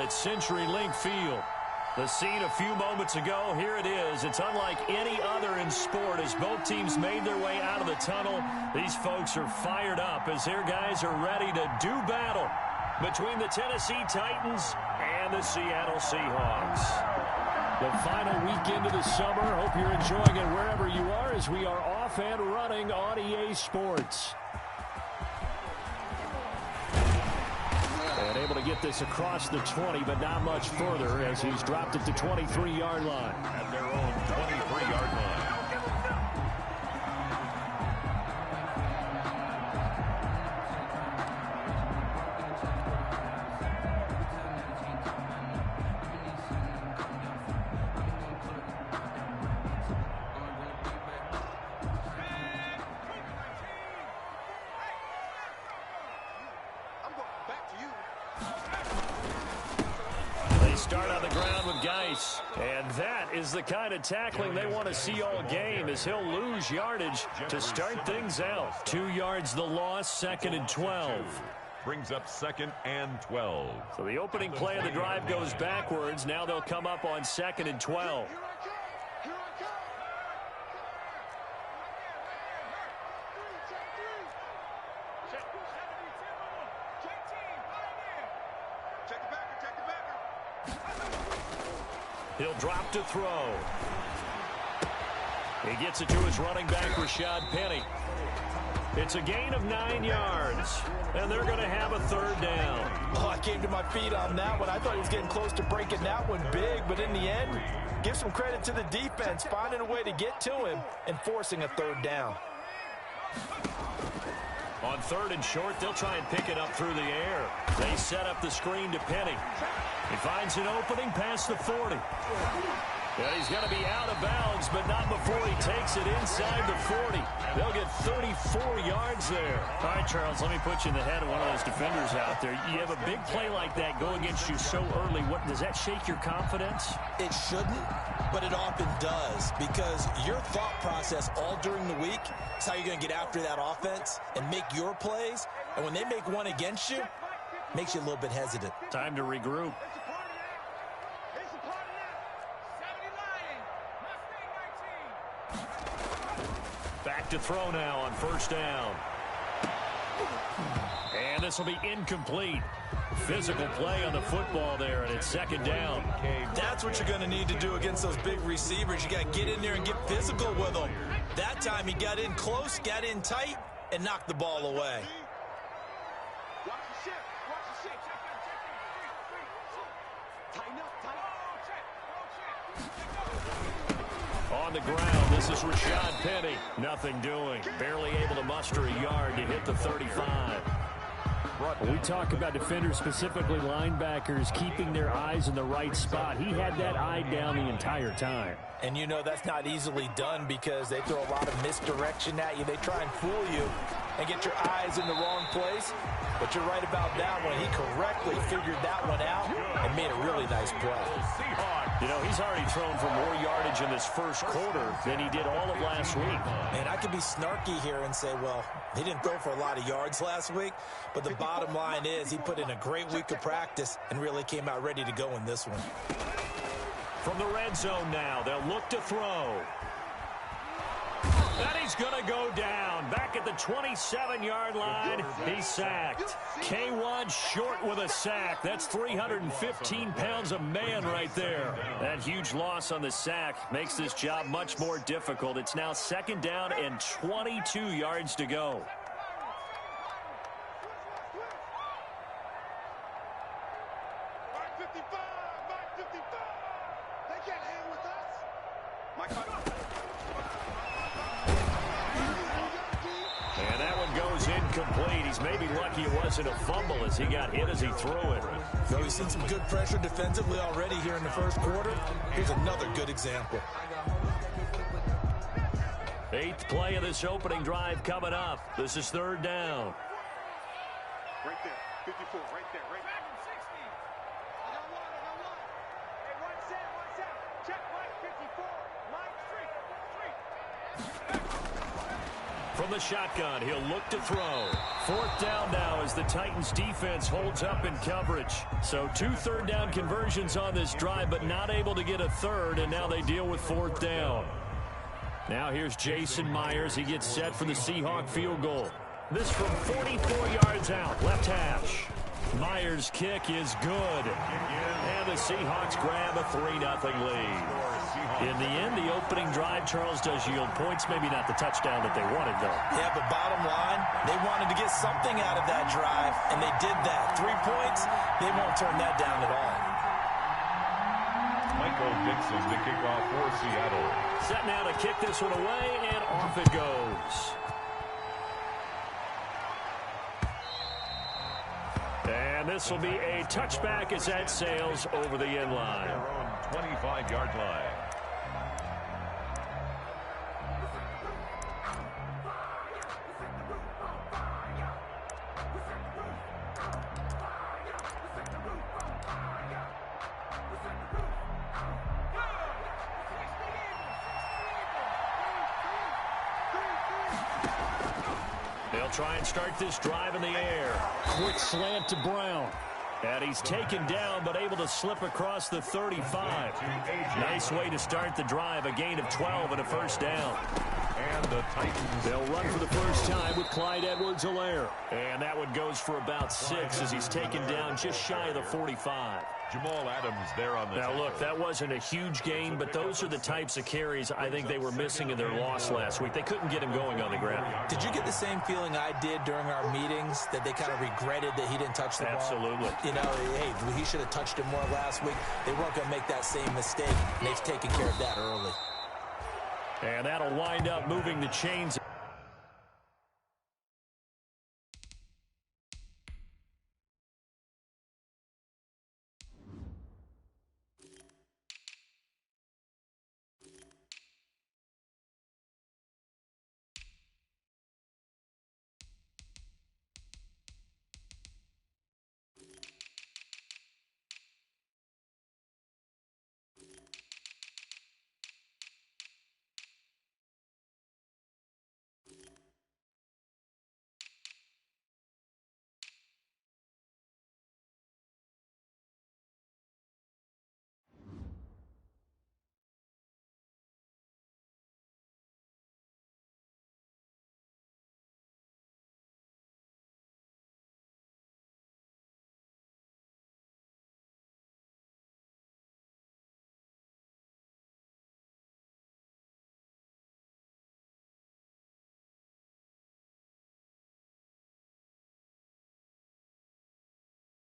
at CenturyLink Field. The scene a few moments ago, here it is. It's unlike any other in sport as both teams made their way out of the tunnel. These folks are fired up as their guys are ready to do battle between the Tennessee Titans and the Seattle Seahawks. The final weekend of the summer. Hope you're enjoying it wherever you are as we are off and running on EA Sports. And able to get this across the 20, but not much further as he's dropped it to 23-yard line. At their own 23-yard line. Start on the ground with Geis. And that is the kind of tackling they want to see all game as he'll lose yardage to start things out. 2 yards the loss, 2nd and 12. Brings up 2nd and 12. So the opening play of the drive goes backwards. Now they'll come up on 2nd and 12. He'll drop to throw. He gets it to his running back, Rashad Penny. It's a gain of 9 yards, and they're going to have a 3rd down. Oh, I came to my feet on that one. I thought he was getting close to breaking that one big, but in the end, give some credit to the defense, finding a way to get to him and forcing a 3rd down. On 3rd and short, they'll try and pick it up through the air. They set up the screen to Penny. He finds an opening past the 40. And he's going to be out of bounds, but not before he takes it inside the 40. They'll get 34 yards there. All right, Charles, let me put you in the head of one of those defenders out there. You have a big play like that go against you so early. What does that shake your confidence? It shouldn't, but it often does, because your thought process all during the week is how you're going to get after that offense and make your plays. And when they make one against you, it makes you a little bit hesitant. Time to regroup. Back to throw now on 1st down. And this will be incomplete. Physical play on the football there, and it's 2nd down. That's what you're going to need to do against those big receivers. You got to get in there and get physical with them. That time he got in close, got in tight, and knocked the ball away. On the ground, this is Rashad Penny. Nothing doing. Barely able to muster a yard to hit the 35. When we talk about defenders, specifically linebackers, keeping their eyes in the right spot, he had that eye down the entire time. And you know that's not easily done because they throw a lot of misdirection at you. They try and fool you and get your eyes in the wrong place. But you're right about that one. He correctly figured that one out and made a really nice play. You know, he's already thrown for more yardage in this 1st quarter than he did all of last week. And I could be snarky here and say, well, he didn't throw for a lot of yards last week. But the bottom line is he put in a great week of practice and really came out ready to go in this one. From the red zone now, they'll look to throw. And he's going to go down. Back at the 27-yard line, he's sacked. K1 short with a sack. That's 315 pounds of man right there. That huge loss on the sack makes this job much more difficult. It's now 2nd down and 22 yards to go. And that one goes incomplete. He's maybe lucky it wasn't a fumble as he got hit as he threw it. So he's seen some good pressure defensively already here in the 1st quarter. Here's another good example. 8th play of this opening drive coming up. This is 3rd down. Right there, 54, right there, right there. From the shotgun, he'll look to throw. Fourth down now as the Titans defense holds up in coverage. So 2 third-down conversions on this drive, but not able to get a third, and now they deal with fourth down. Now here's Jason Myers. He gets set for the Seahawk field goal. This from 44 yards out, left hash. Myers' kick is good. And the Seahawks grab a 3-0 lead. In the end, the opening drive, Charles, does yield points. Maybe not the touchdown that they wanted, though. Yeah, but bottom line, they wanted to get something out of that drive, and they did that. 3 points, they won't turn that down at all. Michael Dixon to kick off for Seattle. Set now to kick this one away, and off it goes. And this will be a touchback as that sails over the end line. Their own 25-yard line. They'll try and start this drive in the air. Quick slant to Brown. And he's taken down, but able to slip across the 35. Nice way to start the drive. A gain of 12 and a first down. And the Titans. They'll run for the first time with Clyde Edwards-Helaire. And that one goes for about 6 as he's taken down just shy of the 45. Jamal Adams there on the Now, tackle. look, that wasn't a huge gain, but those are the types of carries I think they were missing in their loss last week. They couldn't get him going on the ground. Did you get the same feeling I did during our meetings, that they kind of regretted that he didn't touch the ball? Absolutely. You know, hey, he should have touched it more last week. They weren't going to make that same mistake, and they've taken care of that early. And that'll wind up moving the chains.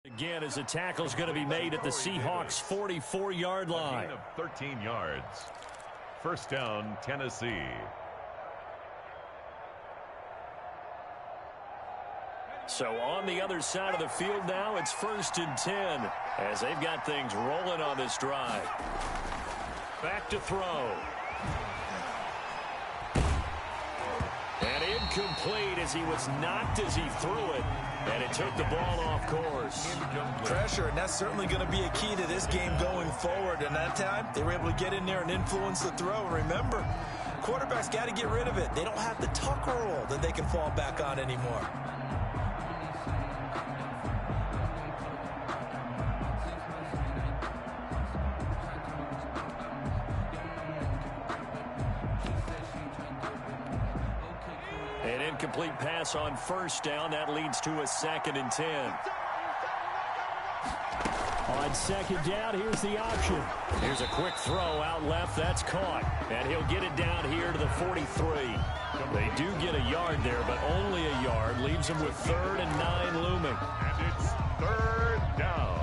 Again, as the tackle's going to be made at the Seahawks' 44-yard line. A gain of 13 yards. First down, Tennessee. So on the other side of the field now, it's 1st and 10 as they've got things rolling on this drive. Back to throw. And incomplete as he was knocked as he threw it. And it took the ball off course. Pressure, and that's certainly going to be a key to this game going forward. And that time, they were able to get in there and influence the throw. Remember, quarterbacks got to get rid of it. They don't have the tuck roll that they can fall back on anymore. An incomplete pass on first down. That leads to a 2nd and 10. On second down, here's the option. Here's a quick throw out left. That's caught. And he'll get it down here to the 43. They do get a yard there, but only a yard. Leaves them with 3rd and 9 looming. And it's 3rd down.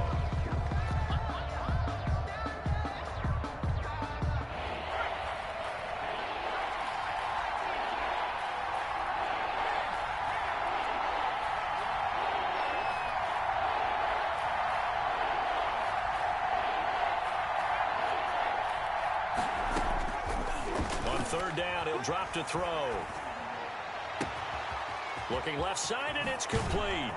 On 3rd down, he'll drop to throw. Looking left side, and it's complete.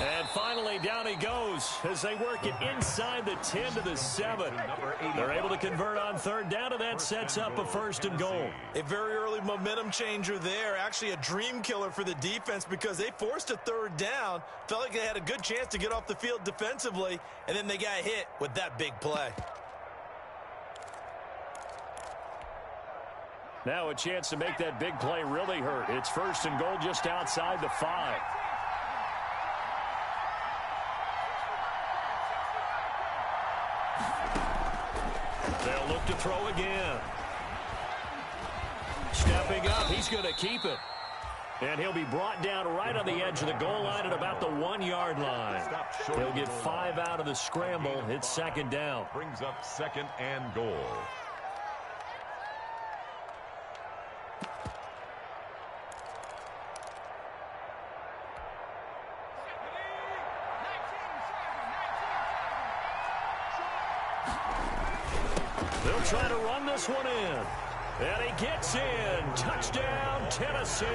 And finally, down he goes as they work it inside the 10 to the 7. They're able to convert on third down, and that sets up a 1st and goal. A very early momentum changer there. Actually a dream killer for the defense because they forced a 3rd down. Felt like they had a good chance to get off the field defensively, and then they got hit with that big play. Now a chance to make that big play really hurt. It's 1st and goal just outside the 5. They'll look to throw again. Stepping up, he's going to keep it. And he'll be brought down right on the edge of the goal line at about the 1-yard line. He'll get 5 out of the scramble. It's 2nd down. Brings up 2nd and goal. They'll try to run this one in. And he gets in. Touchdown, Tennessee.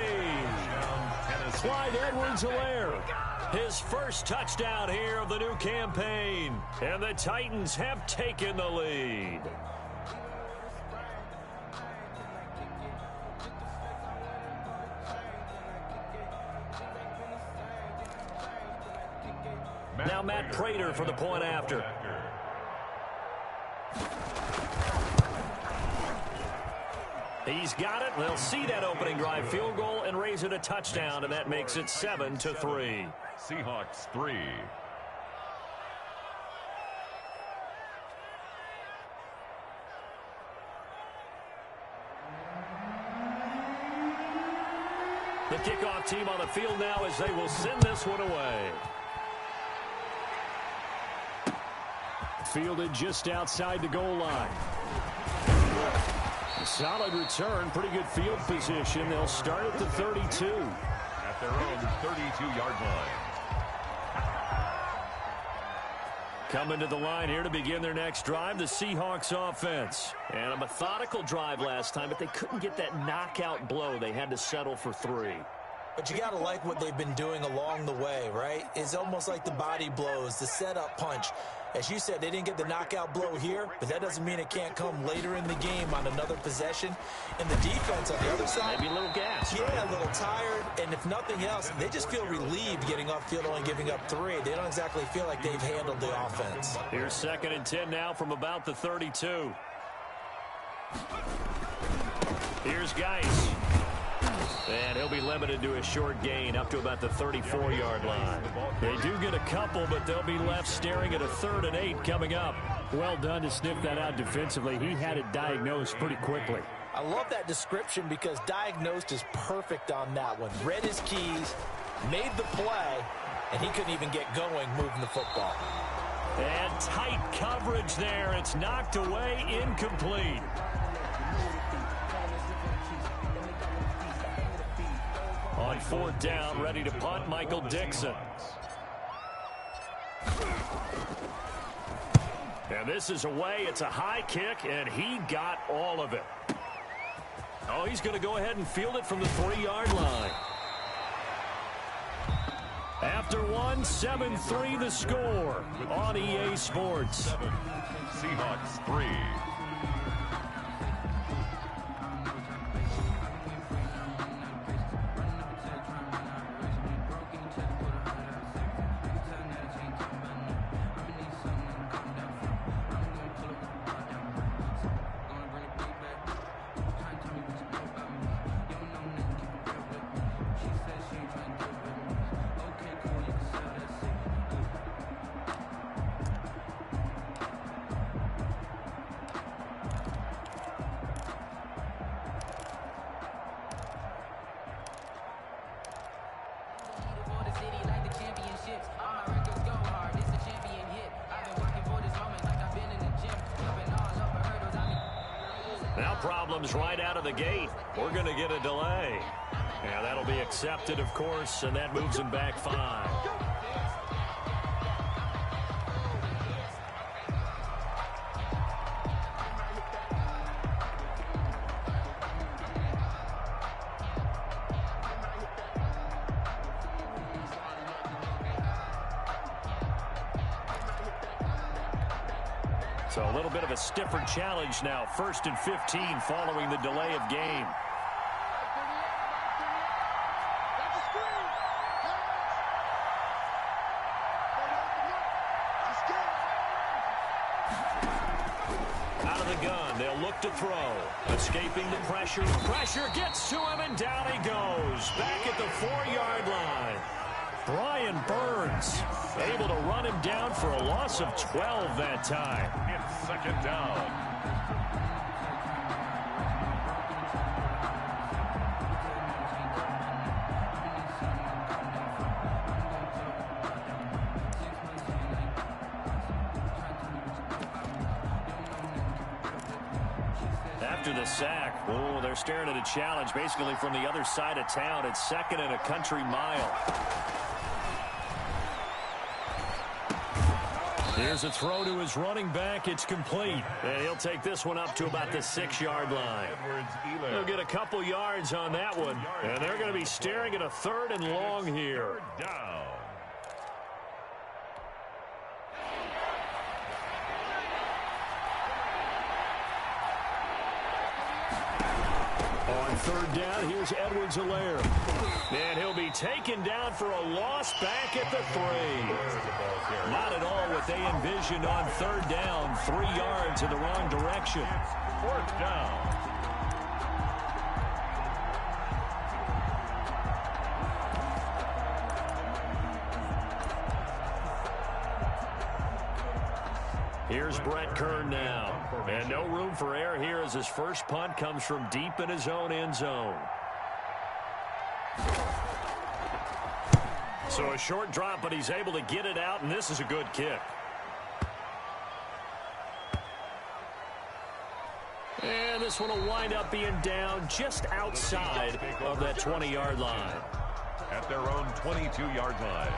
Clyde Edwards-Helaire. His first touchdown here of the new campaign. And the Titans have taken the lead. Now Matt Prater for the point after. He's got it. They'll see that opening drive field goal and raise it a touchdown, and that makes it 7-3. Seahawks 3. The kickoff team on the field now as they will send this one away. Fielded just outside the goal line. Solid return, pretty good field position. They'll start at the 32. At their own 32-yard line. Coming to the line here to begin their next drive, the Seahawks offense. And a methodical drive last time, but they couldn't get that knockout blow. They had to settle for 3. But you got to like what they've been doing along the way, right? It's almost like the body blows, the setup punch. As you said, they didn't get the knockout blow here, but that doesn't mean it can't come later in the game on another possession. And the defense on the other side, maybe a little gas. Yeah, right? A little tired. And if nothing else, they just feel relieved getting upfield only giving up 3. They don't exactly feel like they've handled the offense. Here's 2nd and 10 now from about the 32. Here's Geis. And he'll be limited to a short gain up to about the 34-yard line. They do get a couple, but they'll be left staring at a 3rd and 8 coming up. Well done to sniff that out defensively. He had it diagnosed pretty quickly. I love that description because diagnosed is perfect on that one. Read his keys, made the play, and he couldn't even get going moving the football. And tight coverage there. It's knocked away, incomplete. On 4th down, ready to punt, Michael Dixon. And this is away. It's a high kick, and he got all of it. Oh, he's going to go ahead and field it from the 3-yard line. After 1, 7-3 the score on EA Sports. Seahawks 3. Now problems right out of the gate. We're going to get a delay. Yeah, that'll be accepted, of course, and that moves him back 5. So a little bit of a stiffer challenge now. 1st and 15 following the delay of game. Out of the gun, they'll look to throw. Escaping the pressure. Pressure gets to him, and down he goes. Back at the 4-yard line. Brian Burns able to run him down for a loss of 12 that time. It's 2nd down. After the sack, oh, they're staring at a challenge basically from the other side of town. It's 2nd and a country mile. Here's a throw to his running back. It's complete. And he'll take this one up to about the 6-yard line. He'll get a couple yards on that one. And they're going to be staring at a 3rd and long here. Down. On 3rd down, here's Edwards-Helaire. And he'll be taken down for a loss back at the 3. Not at all what they envisioned on 3rd down. 3 yards in the wrong direction. 4th down. Here's Brett Kern now. And no room for error here as his first punt comes from deep in his own end zone. So a short drop, but he's able to get it out, and this is a good kick. And this one will wind up being down just outside of that 20-yard line. At their own 22-yard line.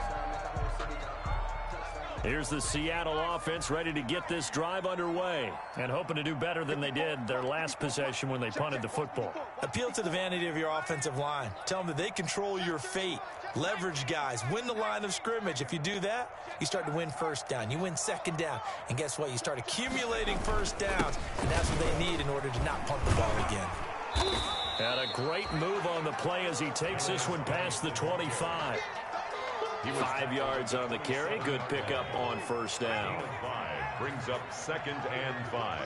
Here's the Seattle offense ready to get this drive underway and hoping to do better than they did their last possession when they punted the football. Appeal to the vanity of your offensive line. Tell them that they control your fate. Leverage guys. Win the line of scrimmage. If you do that, you start to win 1st down. You win 2nd down. And guess what? You start accumulating 1st downs. And that's what they need in order to not punt the ball again. And a great move on the play as he takes this one past the 25. 5 yards on the carry. Good pickup on 1st down. 5 brings up 2nd and 5.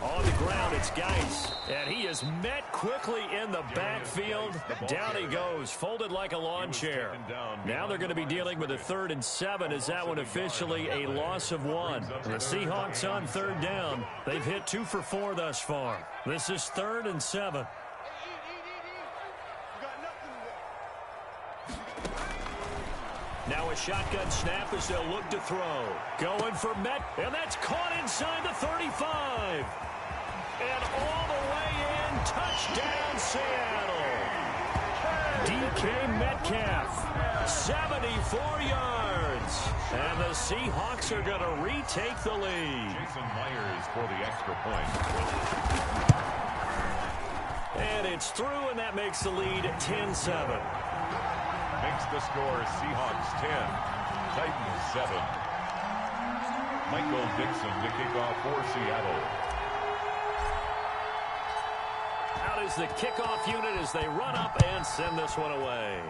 On the ground, it's Geis, and he is met quickly in the backfield. Down he goes, folded like a lawn chair. Now they're going to be dealing with a 3rd and 7 as that one officially a loss of 1. The Seahawks on 3rd down. They've hit 2 for 4 thus far. This is 3rd and 7. Now a shotgun snap as they'll look to throw. Going for Met, and that's caught inside the 35. And all the way in, touchdown Seattle. DK Metcalf, 74 yards. And the Seahawks are going to retake the lead. Jason Myers for the extra point. And it's through, and that makes the lead 10-7. Makes the score Seahawks 10, Titans 7. Michael Dixon to kick off for Seattle. Out is the kickoff unit as they run up and send this one away.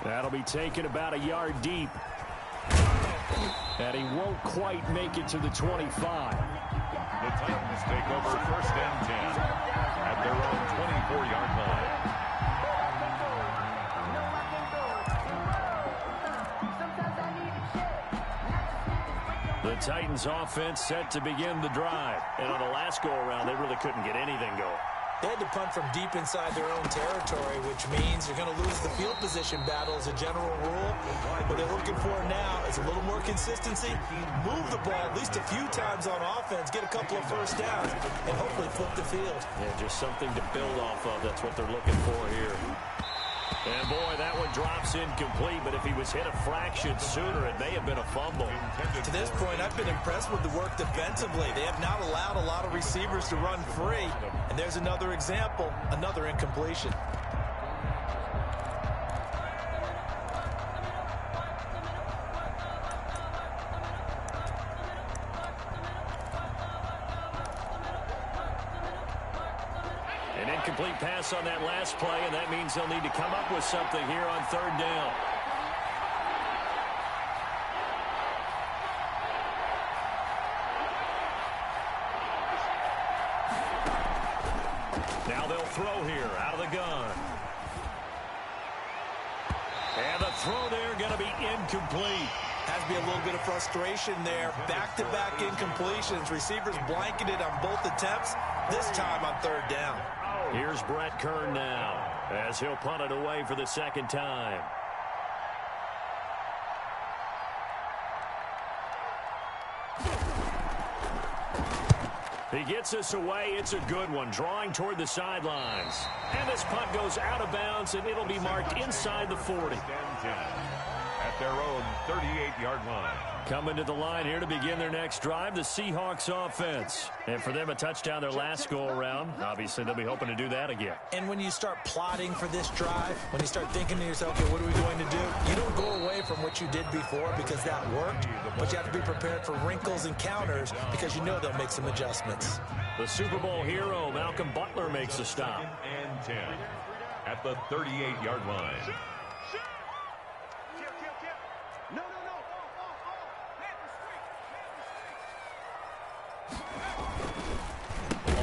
That'll be taken about a yard deep. And he won't quite make it to the 25. The Titans take over 1st and 10 at their own 24-yard line. The Titans offense set to begin the drive. And on the last go-around, they really couldn't get anything going. They had to punt from deep inside their own territory, which means you're going to lose the field position battle as a general rule. What they're looking for now is a little more consistency, move the ball at least a few times on offense, get a couple of 1st downs, and hopefully flip the field. Yeah, just something to build off of. That's what they're looking for here. And, boy, that one drops incomplete, but if he was hit a fraction sooner, it may have been a fumble. To this point, I've been impressed with the work defensively. They have not allowed a lot of receivers to run free. And there's another example, another incompletion. An incomplete pass on that last play, and that means they'll need to come up with something here on third down. Now they'll throw here out of the gun. And the throw there going to be incomplete. Has to be a little bit of frustration there. Back-to-back incompletions. Receivers blanketed on both attempts, this time on third down. Here's Brett Kern now as he'll punt it away for the second time. He gets us away. It's a good one, drawing toward the sidelines. And this punt goes out of bounds, and it'll be marked inside the 40. At their own 38-yard line. Coming to the line here to begin their next drive, the Seahawks offense. And for them, a touchdown their last go-around. Obviously, they'll be hoping to do that again. And when you start plotting for this drive, when you start thinking to yourself, okay, what are we going to do? You don't go away from what you did before because that worked, but you have to be prepared for wrinkles and counters because you know they'll make some adjustments. The Super Bowl hero, Malcolm Butler, makes a stop. And 10 at the 38-yard line.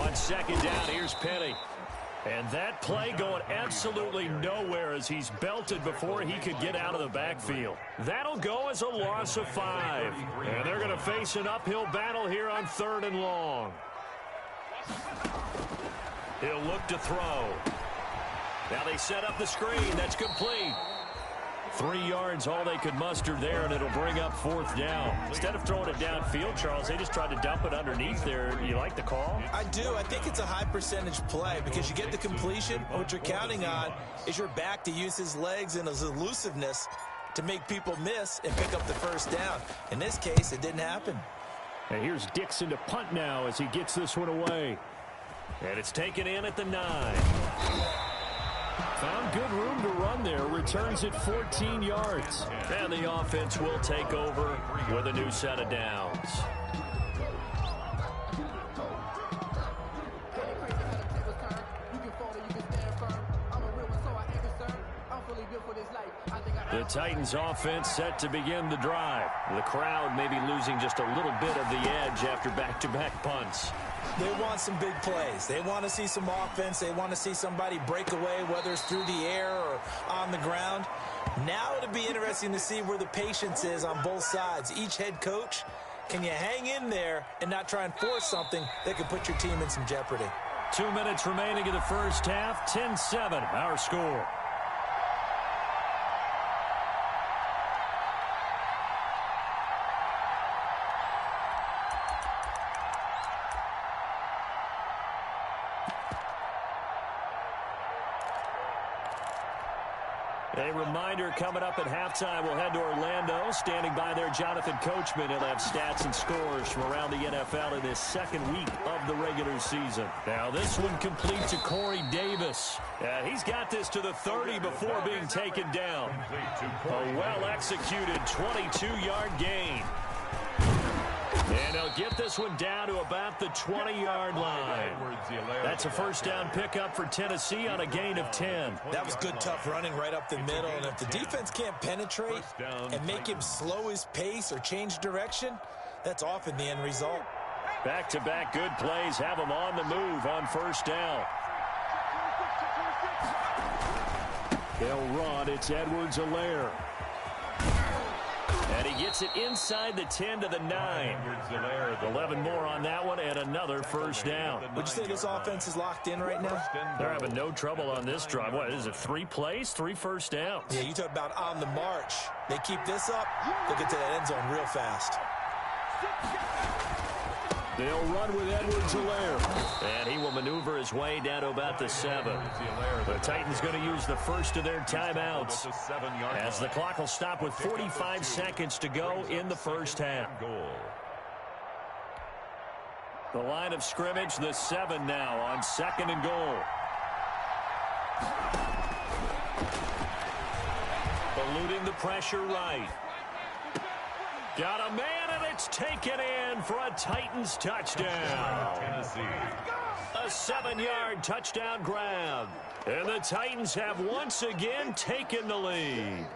On second down, here's Penny. And that play going absolutely nowhere as he's belted before he could get out of the backfield. That'll go as a loss of 5. And they're going to face an uphill battle here on third and long. He'll look to throw. Now they set up the screen. That's complete. 3 yards, all they could muster there, and it'll bring up fourth down. Instead of throwing it downfield, Charles, they just tried to dump it underneath there. You like the call? I do. I think it's a high percentage play because you get the completion. What you're counting on is your back to use his legs and his elusiveness to make people miss and pick up the first down. In this case, it didn't happen. And here's Dixon to punt now as he gets this one away. And it's taken in at the 9. Found good room to run there. Returns it 14 yards. And the offense will take over with a new set of downs. The Titans offense set to begin the drive. The crowd may be losing just a little bit of the edge after back-to-back punts. They want some big plays. They want to see some offense. They want to see somebody break away, whether it's through the air or on the ground. Now it'll be interesting to see where the patience is on both sides. Each head coach, can you hang in there and not try and force something that could put your team in some jeopardy? 2 minutes remaining in the first half. 10-7, our score. A reminder coming up at halftime, we'll head to Orlando. Standing by there, Jonathan Coachman. He'll have stats and scores from around the NFL in this second week of the regular season. Now this one complete to Corey Davis. He's got this to the 30 before being taken down. A well-executed 22-yard gain. And they'll get this one down to about the 20-yard line. That's a first down pickup for Tennessee on a gain of 10. That was good, tough running right up the middle. And if the defense can't penetrate and make him slow his pace or change direction, that's often the end result. Back-to-back good plays have him on the move on first down. They'll run. It's Edwards-Helaire. And he gets it inside the 10 to the 9. 11 more on that one and another first down. Would you say this offense is locked in right now? They're having no trouble on this drive. What is it, 3 plays, 3 first downs? Yeah, you talk about on the march. They keep this up, they'll get to that end zone real fast. They'll run with Edwards-Helaire. And he will maneuver maneuver his way down to about the 7. The Titans going to use the first of their timeouts as the clock will stop with 45 seconds to go in the first half. The line of scrimmage, the 7 now on 2nd and goal. Eluding the pressure right. Got a man, and it's taken in for a Titans touchdown. A 7-yard touchdown grab. And the Titans have once again taken the lead.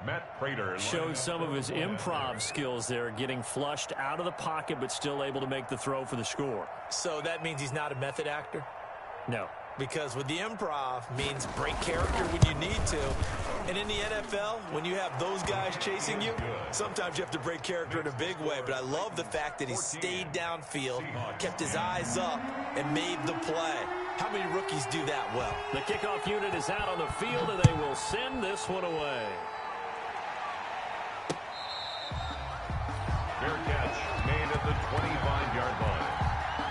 Matt Prater showed some of his improv skills there, getting flushed out of the pocket but still able to make the throw for the score. So that means he's not a method actor? No. Because with the improv means break character when you need to. And in the NFL, when you have those guys chasing you, sometimes you have to break character in a big way. But I love the fact that he stayed downfield, kept his eyes up, and made the play. How many rookies do that well? The kickoff unit is out on the field, and they will send this one away. Fair catch made at the 25-yard line.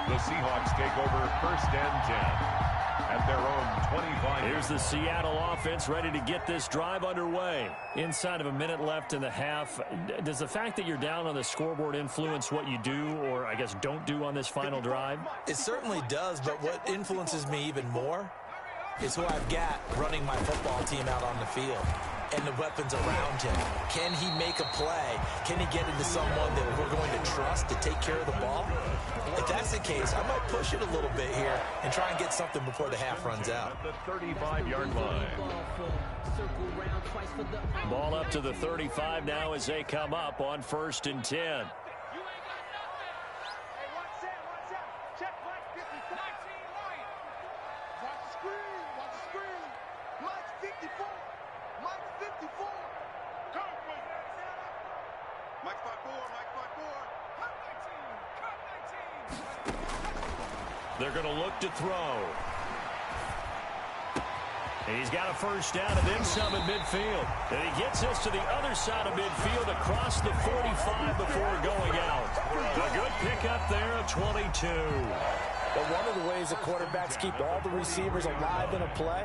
The Seahawks take over 1st and 10 at their own 25. Here's the Seattle offense ready to get this drive underway. Inside of a minute left in the half, does the fact that you're down on the scoreboard influence what you do, or I guess don't do on this final drive? It certainly does, but what influences me even more is who I've got running my football team out on the field and the weapons around him. Can he make a play? Can he get into someone that we're going to trust to take care of the ball? If that's the case, I might push it a little bit here and try and get something before the half runs out. At the 35-yard line. Ball up to the 35 now as they come up on 1st and 10. They're going to look to throw. He's got a first down and then some at midfield. And he gets us to the other side of midfield across the 45 before going out. A good pickup there of 22. But one of the ways the quarterbacks keep all the receivers alive in a play,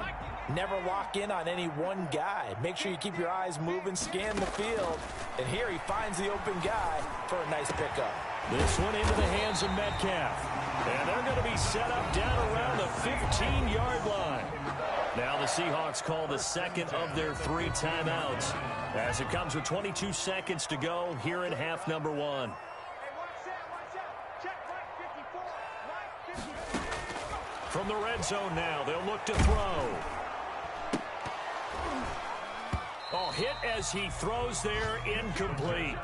never lock in on any one guy. Make sure you keep your eyes moving, scan the field. And here he finds the open guy for a nice pickup. This one into the hands of Metcalf. And they're going to be set up down around the 15-yard line. Now the Seahawks call the second of their 3 timeouts as it comes with 22 seconds to go here in half number 1. From the red zone now, they'll look to throw. Oh, hit as he throws there, incomplete.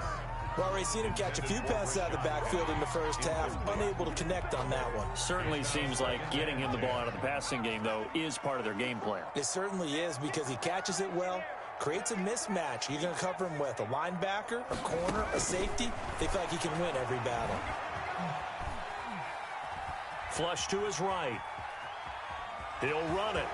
Well, already seen him catch a few passes out of the backfield in the first half, unable to connect on that one. Certainly seems like getting him the ball out of the passing game, though, is part of their game plan. It certainly is because he catches it well, creates a mismatch. You're going to cover him with a linebacker, a corner, a safety. They feel like he can win every battle. Flush to his right. He'll run it.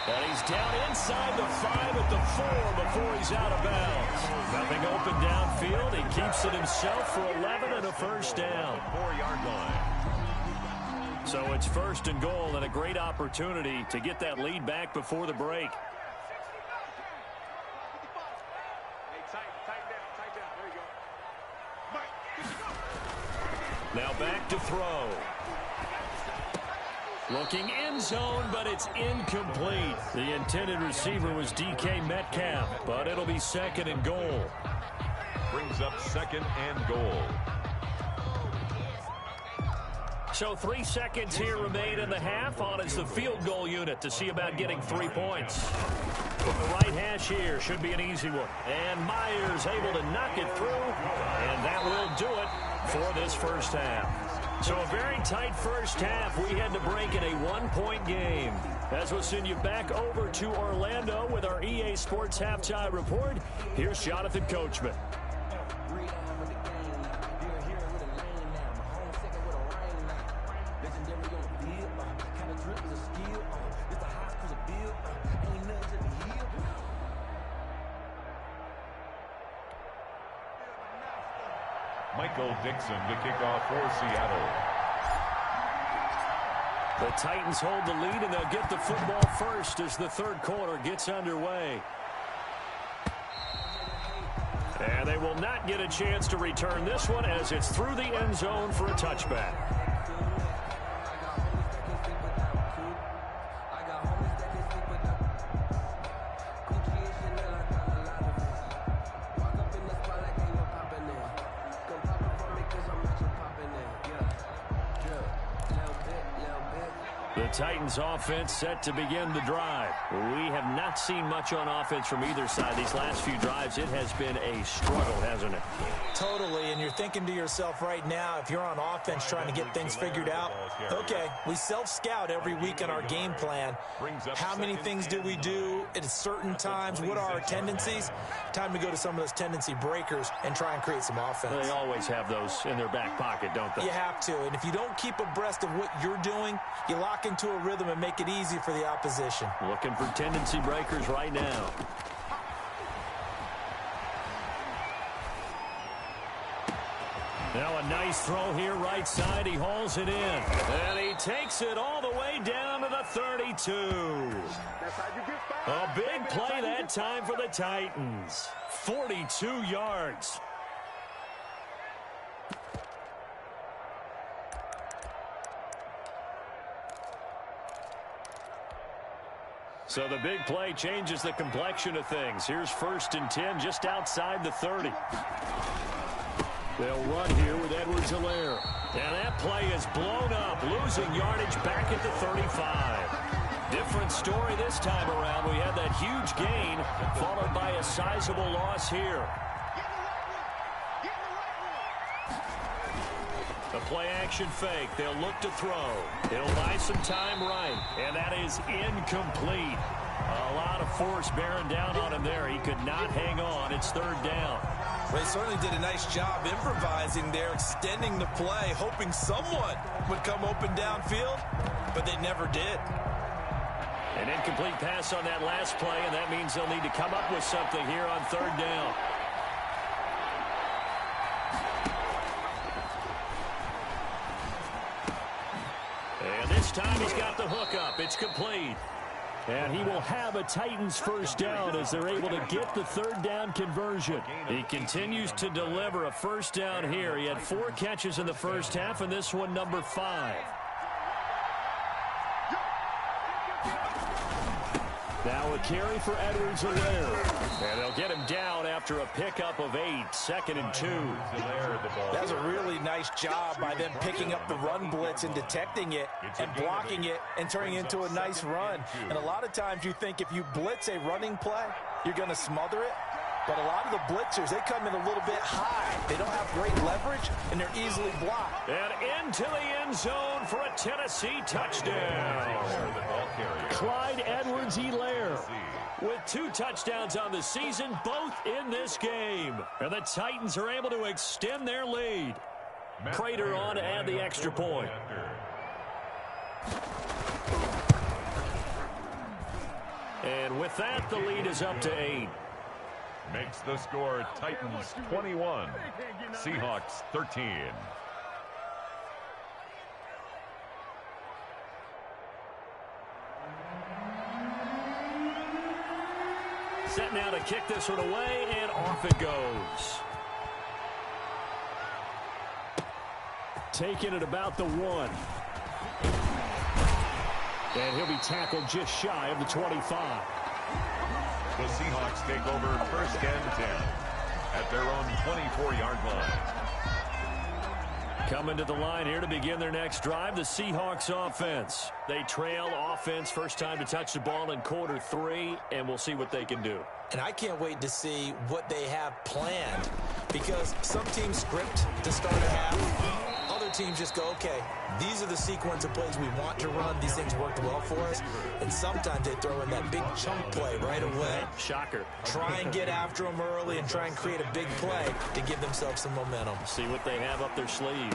And he's down inside the 5 at the 4 before he's out of bounds. Nothing open downfield. He keeps it himself for 11 and a first down. 4-yard line. So it's 1st and goal and a great opportunity to get that lead back before the break. Now back to throw. Looking end zone, but it's incomplete. The intended receiver was DK Metcalf, but it'll be 2nd and goal. Brings up 2nd and goal. So 3 seconds here remain in the half. On is the field goal unit to see about getting 3 points. From the right hash here, should be an easy one. And Myers able to knock it through, and that will do it for this first half. So a very tight first half. We had to break in a 1-point game. As we'll send you back over to Orlando with our EA Sports Halftime Report, here's Jonathan Coachman. Michael Dixon to kick off for Seattle. The Titans hold the lead, and they'll get the football first as the third quarter gets underway. And they will not get a chance to return this one as it's through the end zone for a touchback. The Titans offense set to begin the drive. We have not seen much on offense from either side. These last few drives, it has been a struggle, hasn't it? Totally, and you're thinking to yourself right now, if you're on offense trying to get things figured out, okay, we self-scout every week in our game plan. How many things do we do at certain times? What are our tendencies? Time to go to some of those tendency breakers and try and create some offense. They always have those in their back pocket, don't they? You have to, and if you don't keep abreast of what you're doing, you lock into a rhythm and make it easy for the opposition. Looking for tendency breakers right now. Now a nice throw here right side. He hauls it in. And he takes it all the way down to the 32. A big play that time for the Titans. 42 yards. So the big play changes the complexion of things. Here's 1st and 10 just outside the 30. They'll run here with Edwards-Helaire. And that play is blown up, losing yardage back at the 35. Different story this time around. We had that huge gain, followed by a sizable loss here. The play-action fake. They'll look to throw. He'll buy some time right. And that is incomplete. A lot of force bearing down on him there. He could not hang on. It's 3rd down. They certainly did a nice job improvising there, extending the play, hoping someone would come open downfield, but they never did. An incomplete pass on that last play, and that means they'll need to come up with something here on 3rd down. And this time he's got the hook up. It's complete. And he will have a Titans 1st down as they're able to get the 3rd down conversion. He continues to deliver a 1st down here. He had 4 catches in the first half, and this one number 5. Now a carry for Edwards-Helaire. And they'll get him down after a pickup of 8, 2nd and 2. That's a really nice job by them picking up the run blitz and detecting it and blocking it and turning it into a nice run. And a lot of times you think if you blitz a running play, you're going to smother it. But a lot of the blitzers, they come in a little bit high. They don't have great leverage, and they're easily blocked. And into the end zone for a Tennessee touchdown. Clyde Edwards-Helaire with 2 touchdowns on the season, both in this game. And the Titans are able to extend their lead. Prater on to add the extra point. And with that, the lead is up to 8. Makes the score Titans 21, Seahawks 13. Set now to kick this one away, and off it goes. Taking it about the 1. And he'll be tackled just shy of the 25. The Seahawks take over 1st and 10 at their own 24-yard line. Coming to the line here to begin their next drive, the Seahawks offense. They trail offense, first time to touch the ball in quarter 3, and we'll see what they can do. And I can't wait to see what they have planned, because some teams script to start a half. Other teams just go, okay, these are the sequence of plays we want to run. These things worked well for us. And sometimes they throw in that big chunk play right away. Shocker. Try and get after them early and try and create a big play to give themselves some momentum. See what they have up their sleeve.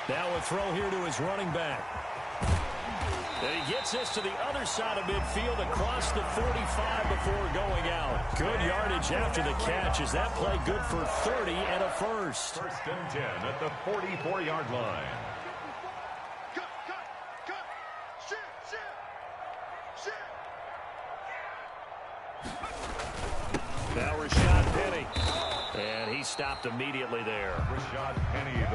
Now a throw here to his running back. And he gets this to the other side of midfield across the 45 before going out. Good yardage after the catch. Is that play good for 30 and a first? 1st and 10 at the 44-yard line. stopped immediately there.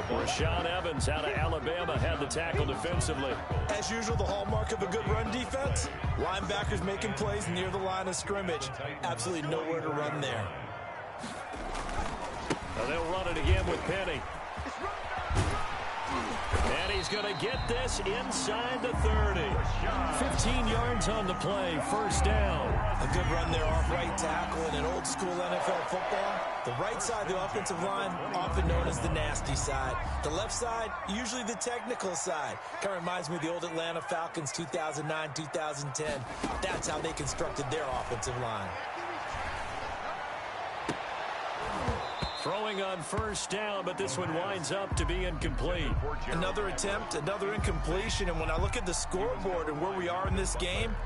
Rashad Evans out of Alabama had the tackle defensively. As usual, the hallmark of a good run defense, linebackers making plays near the line of scrimmage. Absolutely nowhere to run there. Now they'll run it again with Penny. And he's going to get this inside the 30. 15 yards on the play, first down. A good run there off right tackle in an old school NFL football. The right side of the offensive line, often known as the nasty side. The left side, usually the technical side. Kind of reminds me of the old Atlanta Falcons 2009-2010. That's how they constructed their offensive line. Throwing on first down, but this one winds up to be incomplete. Another attempt, another incompletion, and when I look at the scoreboard and where we are in this game,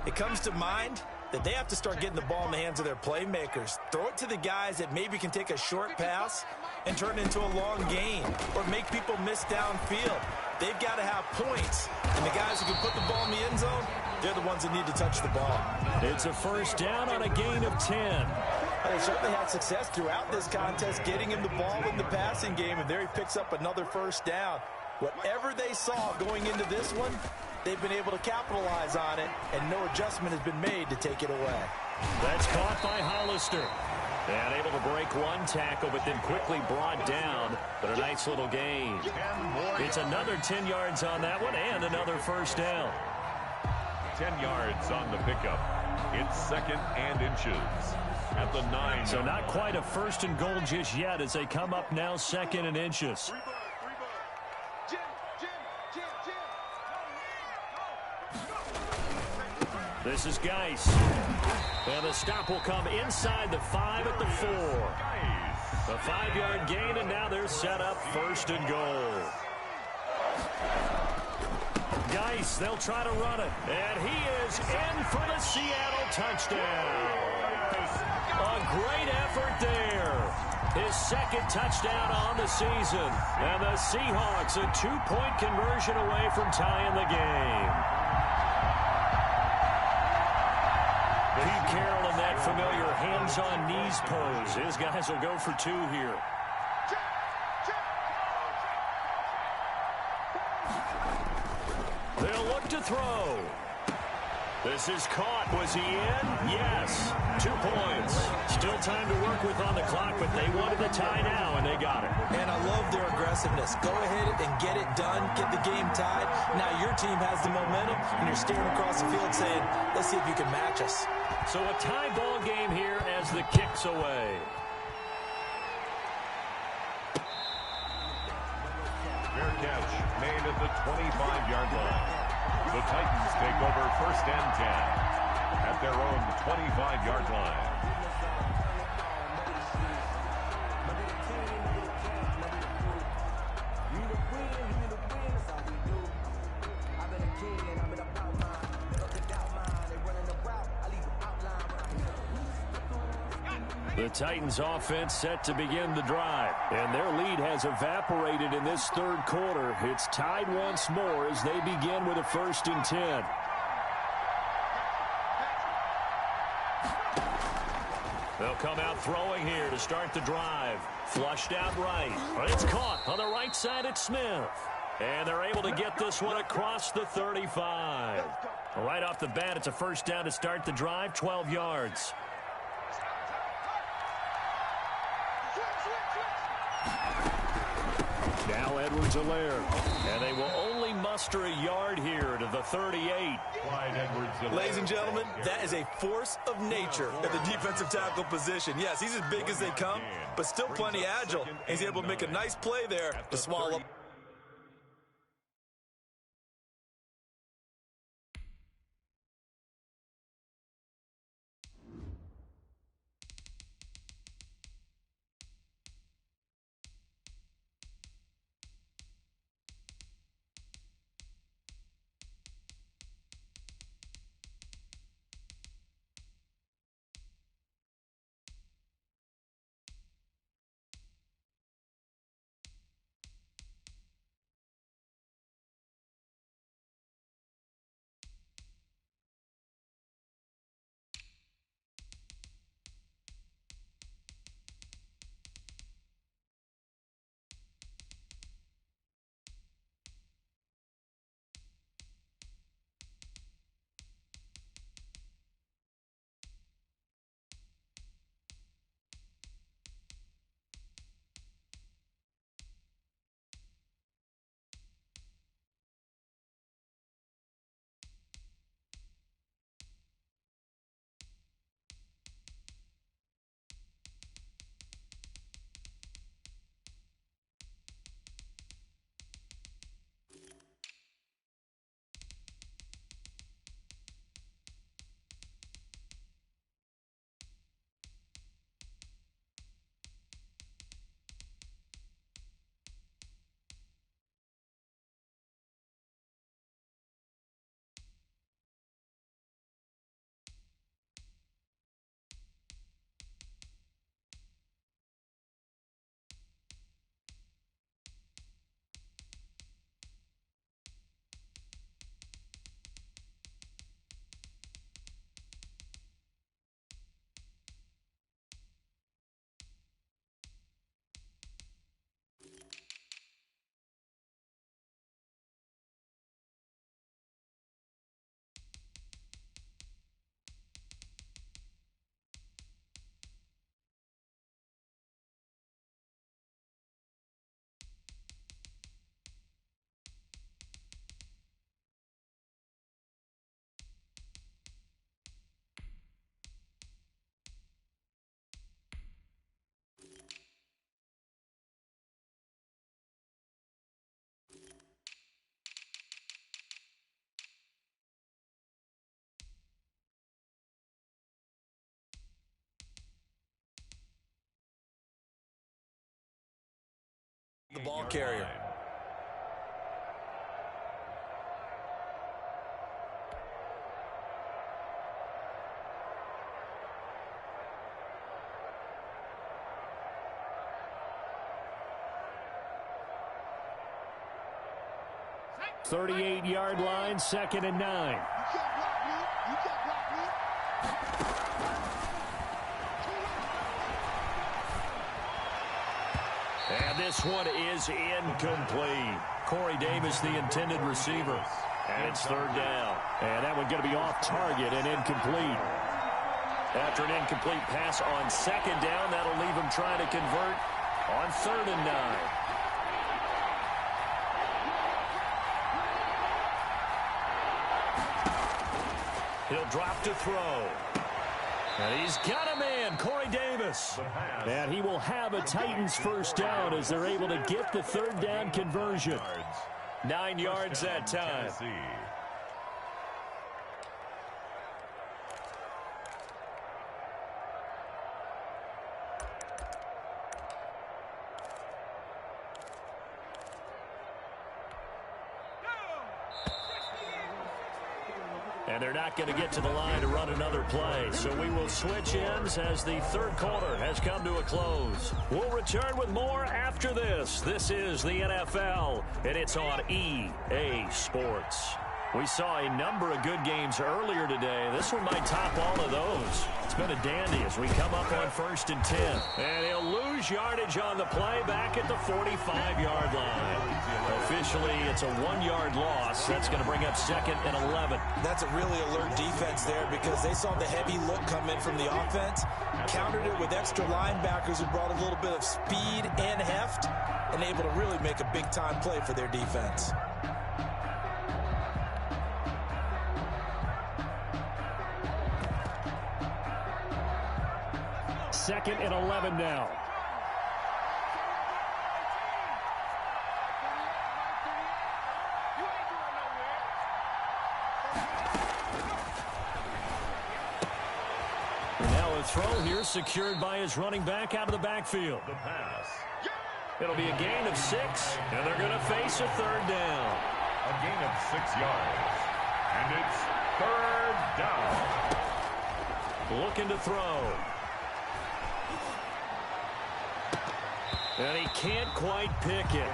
it comes to mind that they have to start getting the ball in the hands of their playmakers. Throw it to the guys that maybe can take a short pass and turn it into a long gain or make people miss downfield. They've got to have points, and the guys who can put the ball in the end zone, they're the ones that need to touch the ball. It's a first down on a gain of 10. They certainly had success throughout this contest getting him the ball in the passing game, and there he picks up another first down. Whatever they saw going into this one, they've been able to capitalize on it, and no adjustment has been made to take it away. That's caught by Hollister. And able to break one tackle, but then quickly brought down. But a nice little gain. It's another 10 yards on that one and another first down. 10 yards on the pickup. It's second and inches at the 9. So not quite a first and goal just yet as they come up now second and inches. This is Geis. And the stop will come inside the 5 at the 4. A 5-yard gain, and now they're set up first and goal. Geis, they'll try to run it. And he is in for the Seattle touchdown. A great effort there. His second touchdown on the season. And the Seahawks a 2-point conversion away from tying the game. Pete Carroll in that familiar hands-on-knees pose. His guys will go for 2 here. They'll look to throw. This is caught. Was he in? Yes. 2 points. Still time to work with on the clock, but they wanted the tie now, and they got it. And I love their aggressiveness. Go ahead and get it done. Get the game tied. Now your team has the momentum, and you're staring across the field saying, let's see if you can match us. So a tie ball game here as the kick's away. Fair catch made at the 25-yard line. The Titans take over first and 10 at their own 25-yard line. The Titans offense set to begin the drive, and their lead has evaporated in this third quarter. It's tied once more as they begin with a first and 10. They'll come out throwing here to start the drive. Flushed out right. But it's caught on the right side at Smith. And they're able to get this one across the 35. Right off the bat, it's a first down to start the drive, 12 yards. Now Edwards-Helaire, and they will only muster a yard here to the 38. Ladies and gentlemen, that is a force of nature at the defensive tackle position. Yes, he's as big as they come, but still plenty agile. He's able to make a nice play there to swallow. ball carrier. line. 38-yard line, 2nd and 9. And this one is incomplete. Corey Davis, the intended receiver. And it's 3rd down. And that one going to be off target and incomplete. After an incomplete pass on 2nd down, that'll leave him trying to convert on 3rd and 9. He'll drop to throw. And he's got a man, Corey Davis. And he will have a Titans 1st down as they're able to get the 3rd down conversion. 9 yards that time. And they're not going to get to the line to run another play. So we will switch ends as the 3rd quarter has come to a close. We'll return with more after this. This is the NFL, and it's on EA Sports. We saw a number of good games earlier today. This one might top all of those. It's been a dandy as we come up on 1st and 10. And he'll lose yardage on the play back at the 45-yard line. Officially, it's a 1-yard loss. That's going to bring up 2nd and 11. That's a really alert defense there because they saw the heavy look come in from the offense, countered it with extra linebackers who brought a little bit of speed and heft, and able to really make a big-time play for their defense. Second and 11 now. Now a throw here secured by his running back out of the backfield. The pass. It'll be a gain of 6, and they're going to face a 3rd down. A gain of 6 yards. And it's 3rd down. Looking to throw. And he can't quite pick it.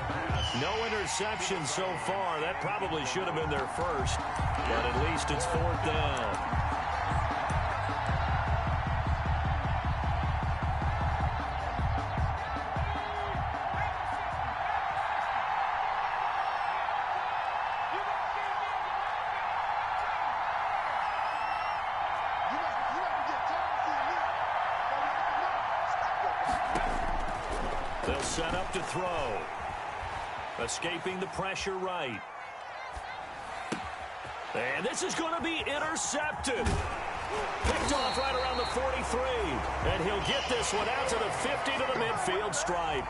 No interception so far. That probably should have been their first. But at least it's 4th down. They'll set up to throw. Escaping the pressure right. And this is going to be intercepted. Picked off right around the 43. And he'll get this one out to the 50 to the midfield stripe.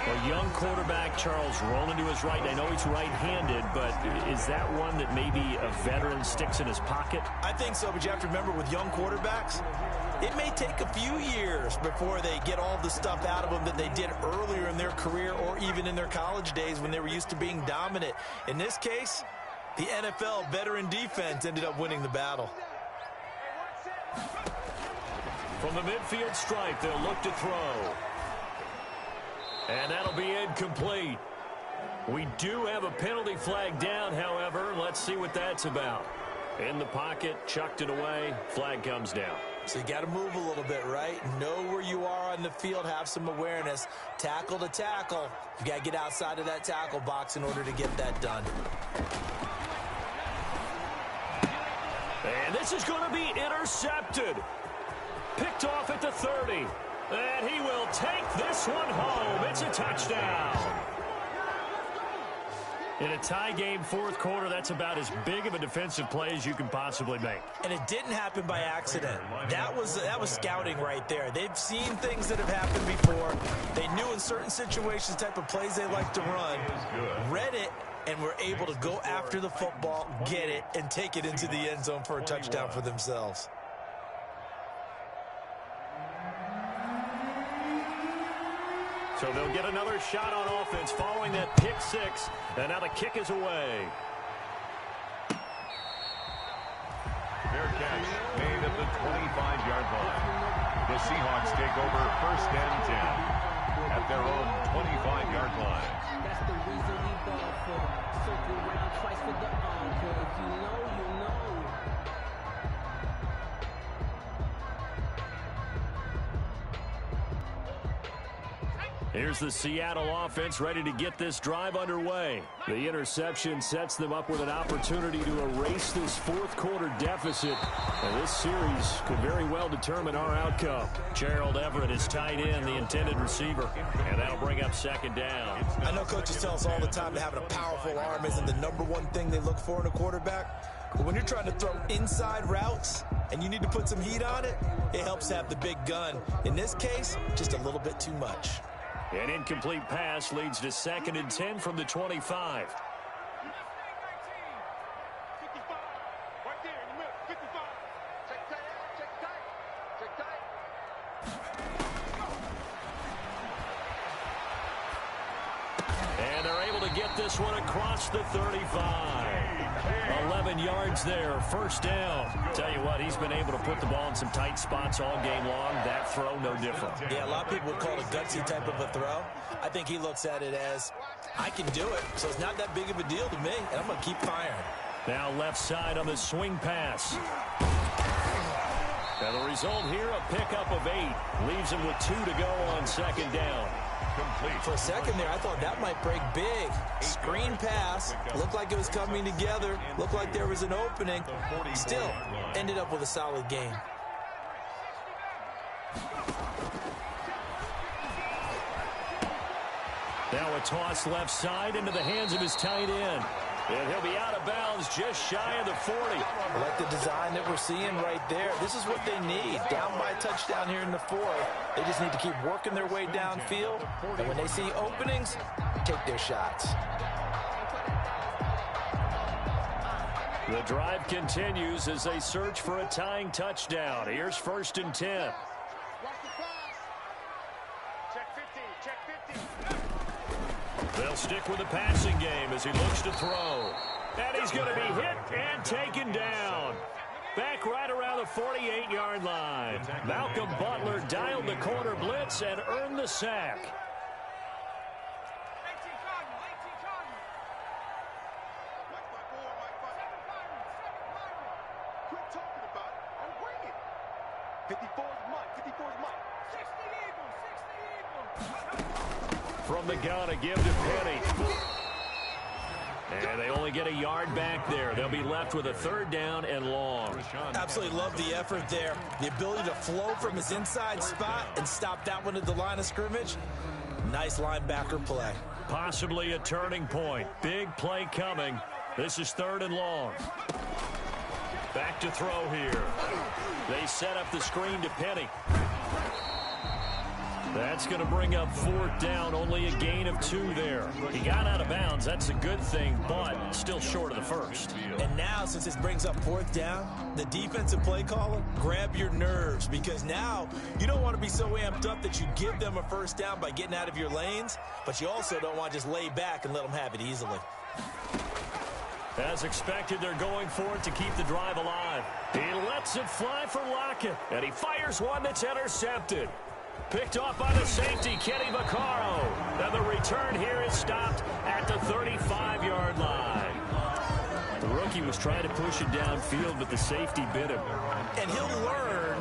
A young quarterback, Charles, rolling to his right. I know he's right-handed, but is that one that maybe a veteran sticks in his pocket? I think so, but you have to remember with young quarterbacks, it may take a few years before they get all the stuff out of them that they did earlier in their career or even in their college days when they were used to being dominant. In this case, the NFL veteran defense ended up winning the battle. From the midfield stripe, they'll look to throw. And that'll be incomplete. We do have a penalty flag down, however. Let's see what that's about. In the pocket, chucked it away, flag comes down. So you got to move a little bit, right? Know where you are on the field, have some awareness. Tackle to tackle. You got to get outside of that tackle box in order to get that done. And this is going to be intercepted. Picked off at the 30. And he will take this one home. It's a touchdown. In a tie game, 4th quarter, that's about as big of a defensive play as you can possibly make. And it didn't happen by accident. That was scouting right there. They've seen things that have happened before. They knew in certain situations the type of plays they like to run. Read it, and were able to go after the football, get it, and take it into the end zone for a touchdown for themselves. So they'll get another shot on offense following that pick six. And now the kick is away. Fair catch made at the 25-yard line. The Seahawks take over first and 10 at their own 25-yard line. That's the reason we ball for. Circle around twice for the encore. If you know, you know. Here's the Seattle offense ready to get this drive underway. The interception sets them up with an opportunity to erase this fourth quarter deficit. And this series could very well determine our outcome. Gerald Everett is tight end, the intended receiver. And that'll bring up second down. I know coaches tell us all the time that having a powerful arm isn't the #1 thing they look for in a quarterback. But when you're trying to throw inside routes and you need to put some heat on it, it helps to have the big gun. In this case, just a little bit too much. An incomplete pass leads to second and 10 from the 25. And they're able to get this one across the 35. 11 yards there, first down. Tell you what, he's been able to put the ball in some tight spots all game long. That throw, no different. Yeah, a lot of people would call it a gutsy type of a throw. I think he looks at it as, I can do it, so it's not that big of a deal to me, and I'm going to keep firing. Now left side on the swing pass. And the result here, a pickup of 8. Leaves him with 2 to go on second down. For a second there, I thought that might break big. Screen pass. Looked like it was coming together. Looked like there was an opening. Still, ended up with a solid game. Now a toss left side into the hands of his tight end. And he'll be out of bounds just shy of the 40. I like the design that we're seeing right there. This is what they need. Down by a touchdown here in the 4th. They just need to keep working their way downfield. And when they see openings, take their shots. The drive continues as they search for a tying touchdown. Here's first and 10. They'll stick with the passing game as he looks to throw. And he's going to be hit and taken down. Back right around the 48-yard line. Malcolm Butler dialed the corner blitz and earned the sack. Quit talking about it and bring it. 54 is mine. 54 is mine. 60 Eagles. From the gun, a give to Penny. And they only get a yard back there. They'll be left with a third down and long. Absolutely love the effort there. The ability to flow from his inside spot and stop that one at the line of scrimmage. Nice linebacker play. Possibly a turning point. Big play coming. This is third and long. Back to throw here. They set up the screen to Penny. That's going to bring up fourth down. Only a gain of 2 there. He got out of bounds. That's a good thing, but still short of the first. And now, since this brings up fourth down, the defensive play caller, grab your nerves, because now you don't want to be so amped up that you give them a first down by getting out of your lanes, but you also don't want to just lay back and let them have it easily. As expected, they're going for it to keep the drive alive. He lets it fly for Lockett, and he fires one that's intercepted. Picked off by the safety, Kenny Vaccaro. And the return here is stopped at the 35-yard line. The rookie was trying to push it downfield, but the safety bit him. And he'll learn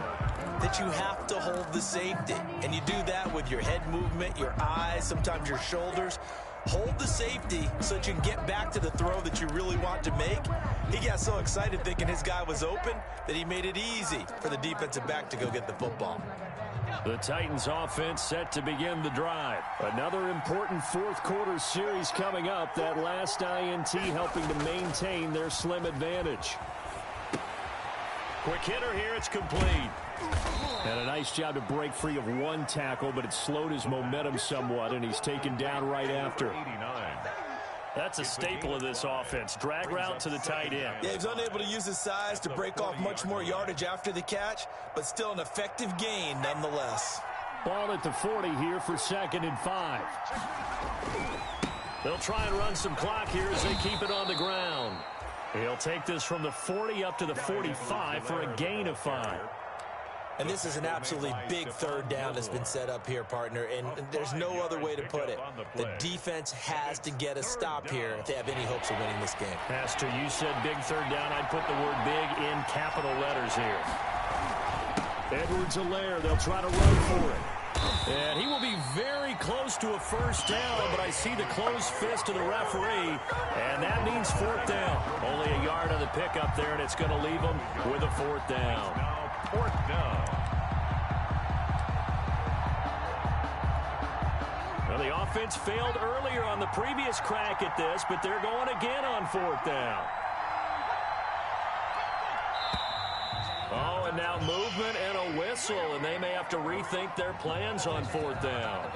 that you have to hold the safety. And you do that with your head movement, your eyes, sometimes your shoulders. Hold the safety so that you can get back to the throw that you really want to make. He got so excited thinking his guy was open that he made it easy for the defensive back to go get the football. The Titans offense set to begin the drive. Another important fourth quarter series coming up. That last INT helping to maintain their slim advantage. Quick hitter here. It's complete. And a nice job to break free of one tackle, but it slowed his momentum somewhat, and he's taken down right after. That's a staple of this offense. Drag route to the tight end. Yeah, he's unable to use his size to break off much more yardage after the catch, but still an effective gain nonetheless. Ball at the 40 here for 2nd and 5. They'll try and run some clock here as they keep it on the ground. He'll take this from the 40 up to the 45 for a gain of 5. And this is an absolutely big 3rd down that's been set up here, partner, and there's no other way to put it. The defense has to get a stop here if they have any hopes of winning this game. Pastor, you said big 3rd down. I'd put the word big in capital letters here. Edwards-Helaire, they'll try to run for it. And he will be very close to a 1st down, but I see the closed fist of the referee, and that means 4th down. Only a yard on the pickup there, and it's going to leave them with a 4th down. Now 4th down. Well, the offense failed earlier on the previous crack at this, but they're going again on 4th down. Oh, and now movement and a whistle, and they may have to rethink their plans on 4th down.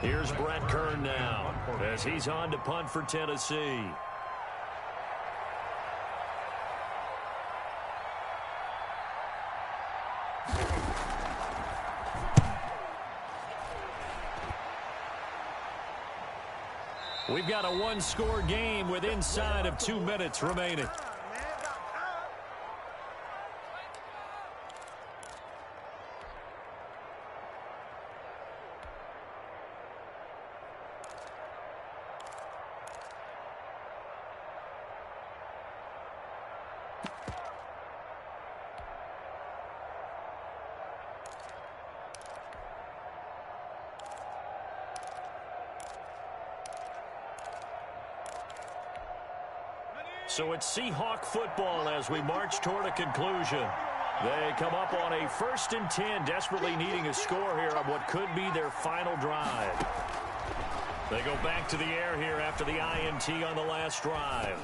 Here's Brett Kern now as he's on to punt for Tennessee. We've got a 1-score game with inside of 2 minutes remaining. So it's Seahawk football as we march toward a conclusion. They come up on a 1st and 10, desperately needing a score here on what could be their final drive. They go back to the air here after the INT on the last drive.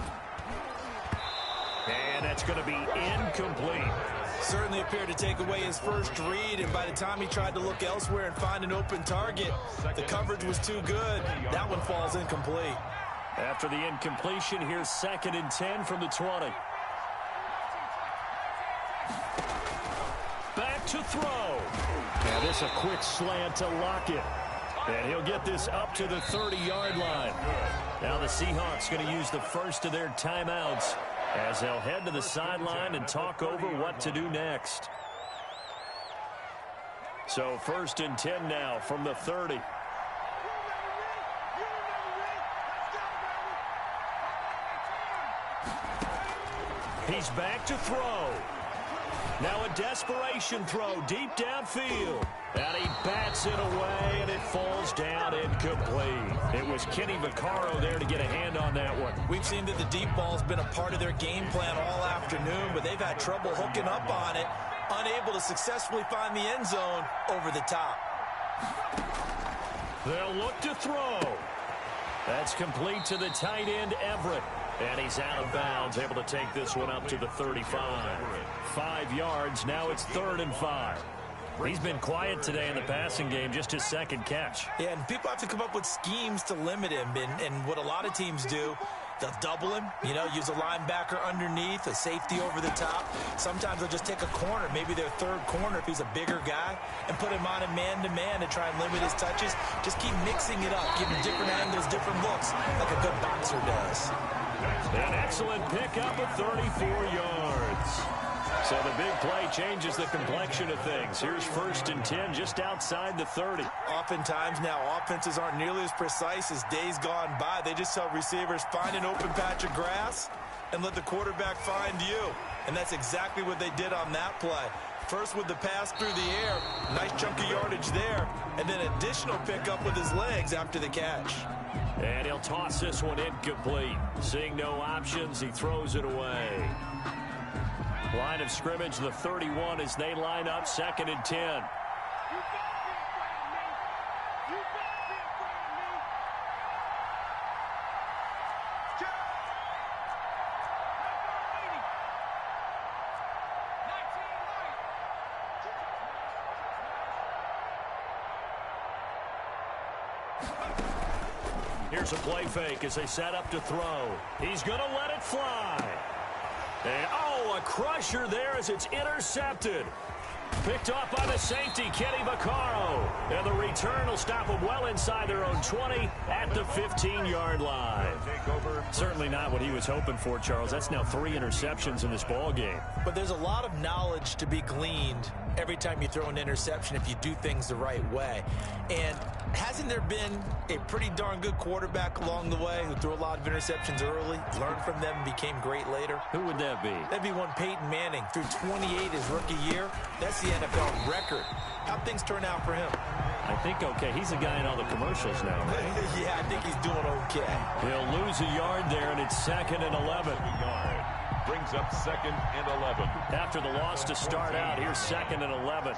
And that's going to be incomplete. Certainly appeared to take away his first read, and by the time he tried to look elsewhere and find an open target, the coverage was too good. That one falls incomplete. After the incompletion, here's 2nd and 10 from the 20. Back to throw. Now this a quick slant to Lockett. And he'll get this up to the 30-yard line. Now the Seahawks going to use the first of their timeouts as they'll head to the sideline and talk over what to do next. So 1st and 10 now from the 30. He's back to throw. Now a desperation throw deep downfield. And he bats it away, and it falls down incomplete. It was Kenny Vaccaro there to get a hand on that one. We've seen that the deep ball's been a part of their game plan all afternoon, but they've had trouble hooking up on it, unable to successfully find the end zone over the top. They'll look to throw. That's complete to the tight end, Everett. And he's out of bounds, able to take this one up to the 35. 5 yards, now it's 3rd and 5. He's been quiet today in the passing game, just his 2nd catch. Yeah, and people have to come up with schemes to limit him, and what a lot of teams do, they'll double him, use a linebacker underneath, a safety over the top. Sometimes they'll just take a corner, maybe their 3rd corner if he's a bigger guy, and put him on a man-to-man to try and limit his touches. Just keep mixing it up, giving different angles, different looks, like a good boxer does. An excellent pickup of 34 yards. So the big play changes the complexion of things. Here's 1st and 10 just outside the 30. Oftentimes now offenses aren't nearly as precise as days gone by. They just tell receivers, find an open patch of grass and let the quarterback find you. And that's exactly what they did on that play. First with the pass through the air, nice chunk of yardage there, and then additional pickup with his legs after the catch. And he'll toss this one incomplete. Seeing no options, he throws it away. Line of scrimmage, the 31 as they line up 2nd and 10. Here's a play fake as they set up to throw. He's going to let it fly. And, a crusher there as it's intercepted. Picked off by the safety, Kenny Vaccaro. And the return will stop them well inside their own 20 at the 15-yard line. Certainly not what he was hoping for, Charles. That's now 3 interceptions in this ball game. But there's a lot of knowledge to be gleaned every time you throw an interception if you do things the right way. And hasn't there been a pretty darn good quarterback along the way who threw a lot of interceptions early, learned from them, and became great later? Who would that be? That'd be one Peyton Manning. Threw 28 his rookie year. That's the NFL record. How'd things turn out for him? I think okay. He's a guy in all the commercials now, right? Yeah, I think he's doing okay. He'll lose a yard there, and it's 2nd and 11. Brings up 2nd and 11. After the loss to start out, here's 2nd and 11.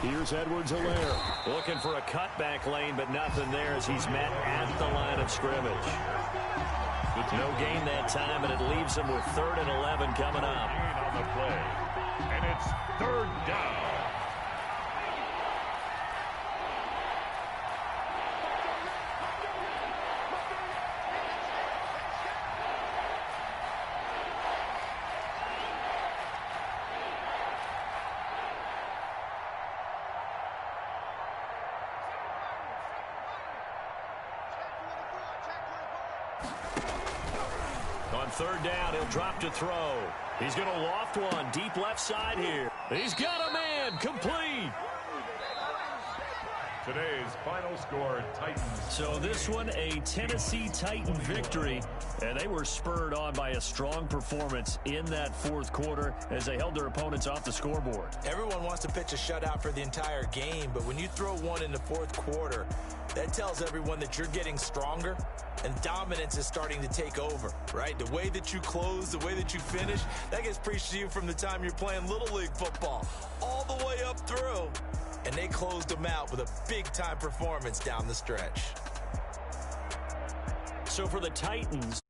Here's Edwards-Helaire looking for a cutback lane, but nothing there as he's met at the line of scrimmage. No gain that time, and it leaves him with 3rd and 11 coming up. On the play, and it's 3rd down. On 3rd down, he'll drop to throw. He's going to loft one deep left side here. He's got a man complete. Today's final score, Titans. So this one, a Tennessee Titan victory, and they were spurred on by a strong performance in that 4th quarter as they held their opponents off the scoreboard. Everyone wants to pitch a shutout for the entire game, but when you throw one in the 4th quarter, that tells everyone that you're getting stronger and dominance is starting to take over, right? The way that you close, the way that you finish, that gets preached to you from the time you're playing Little League football all the way up through. And they closed them out with a big-time performance down the stretch. So for the Titans,